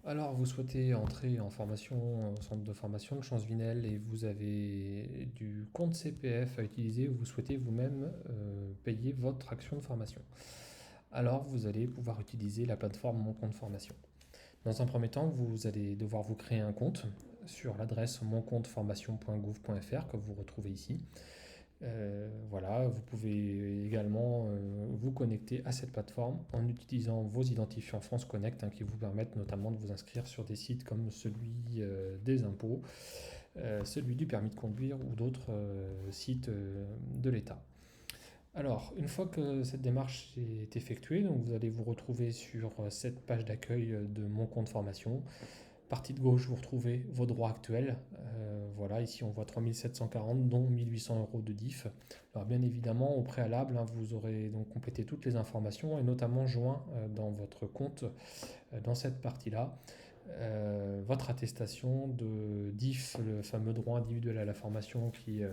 Alors, vous souhaitez entrer en formation au centre de formation de Champsvinel et vous avez du compte CPF à utiliser ou vous souhaitez vous-même payer votre action de formation. Alors, vous allez pouvoir utiliser la plateforme Mon compte formation. Dans un premier temps, vous allez devoir vous créer un compte sur l'adresse moncompteformation.gouv.fr que vous retrouvez ici. Voilà, vous pouvez également vous connecter à cette plateforme en utilisant vos identifiants France Connect qui vous permettent notamment de vous inscrire sur des sites comme celui des impôts, celui du permis de conduire ou d'autres sites de l'État. Alors, une fois que cette démarche est effectuée, donc vous allez vous retrouver sur cette page d'accueil de mon compte formation. Partie de gauche, vous retrouvez vos droits actuels. Voilà, ici on voit 3740, dont 1800 euros de DIF. Alors bien évidemment, au préalable, vous aurez donc complété toutes les informations et notamment joint dans votre compte, dans cette partie-là, votre attestation de DIF, le fameux droit individuel à la formation qui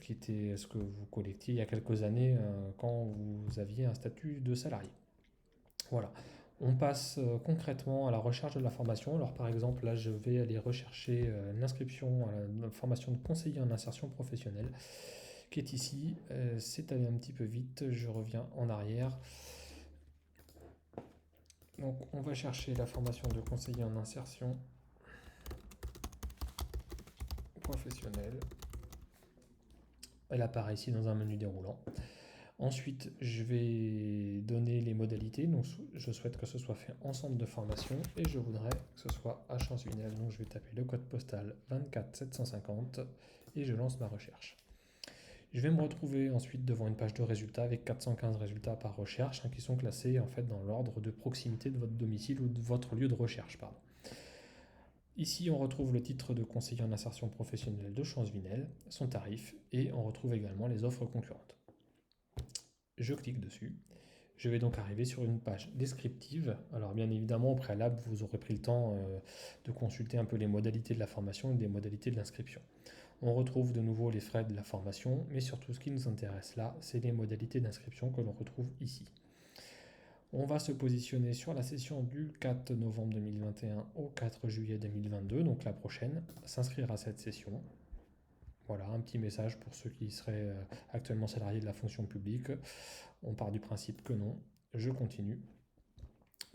était ce que vous collectiez il y a quelques années quand vous aviez un statut de salarié. Voilà. On passe concrètement à la recherche de la formation. Alors par exemple, là, je vais aller rechercher l'inscription à la formation de conseiller en insertion professionnelle qui est ici. C'est allé un petit peu vite, je reviens en arrière. Donc on va chercher la formation de conseiller en insertion professionnelle. Elle apparaît ici dans un menu déroulant. Ensuite, je vais donner les modalités. Donc, je souhaite que ce soit fait en centre de formation et je voudrais que ce soit à Champsvinel. Donc, je vais taper le code postal 24 750 et je lance ma recherche. Je vais me retrouver ensuite devant une page de résultats avec 415 résultats par recherche qui sont classés en fait dans l'ordre de proximité de votre domicile ou de votre lieu de recherche. Pardon. Ici, on retrouve le titre de conseiller en insertion professionnelle de Champsvinel, son tarif et on retrouve également les offres concurrentes. Je clique dessus. Je vais donc arriver sur une page descriptive. Alors bien évidemment, au préalable, vous aurez pris le temps de consulter un peu les modalités de la formation et des modalités de l'inscription. On retrouve de nouveau les frais de la formation, mais surtout ce qui nous intéresse là, c'est les modalités d'inscription que l'on retrouve ici. On va se positionner sur la session du 4 novembre 2021 au 4 juillet 2022, donc la prochaine, s'inscrire à cette session. Voilà, un petit message pour ceux qui seraient actuellement salariés de la fonction publique. On part du principe que non. Je continue.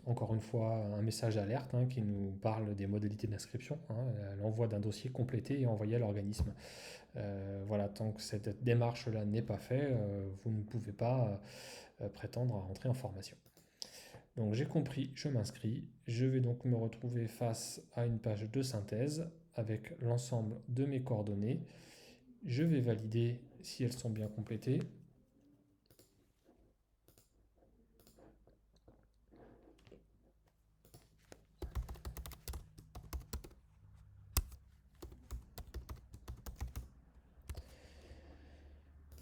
Encore une fois, un message d'alerte qui nous parle des modalités d'inscription, l'envoi d'un dossier complété et envoyé à l'organisme. Voilà, tant que cette démarche-là n'est pas faite, vous ne pouvez pas prétendre à rentrer en formation. Donc j'ai compris, je m'inscris. Je vais donc me retrouver face à une page de synthèse avec l'ensemble de mes coordonnées. Je vais valider si elles sont bien complétées.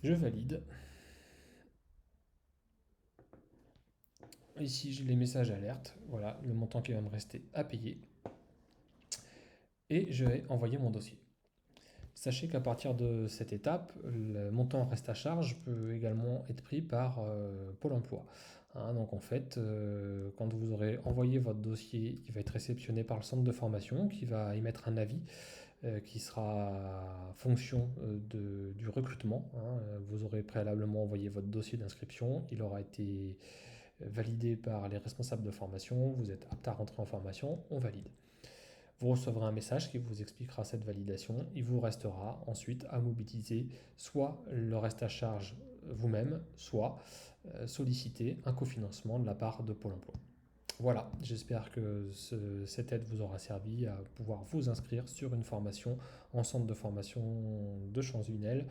Je valide. Ici, j'ai les messages alerte. Voilà, le montant qui va me rester à payer. Et je vais envoyer mon dossier. Sachez qu'à partir de cette étape, le montant reste à charge peut également être pris par Pôle emploi. Donc en fait, quand vous aurez envoyé votre dossier, il va être réceptionné par le centre de formation qui va émettre un avis qui sera fonction du recrutement. Vous aurez préalablement envoyé votre dossier d'inscription, il aura été validé par les responsables de formation, vous êtes apte à rentrer en formation, on valide. Vous recevrez un message qui vous expliquera cette validation. Il vous restera ensuite à mobiliser soit le reste à charge vous-même, soit solliciter un cofinancement de la part de Pôle emploi. Voilà, j'espère que cette aide vous aura servi à pouvoir vous inscrire sur une formation en centre de formation de Champsvinel.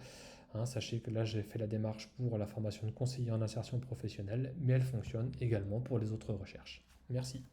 Sachez que là, j'ai fait la démarche pour la formation de conseiller en insertion professionnelle, mais elle fonctionne également pour les autres recherches. Merci.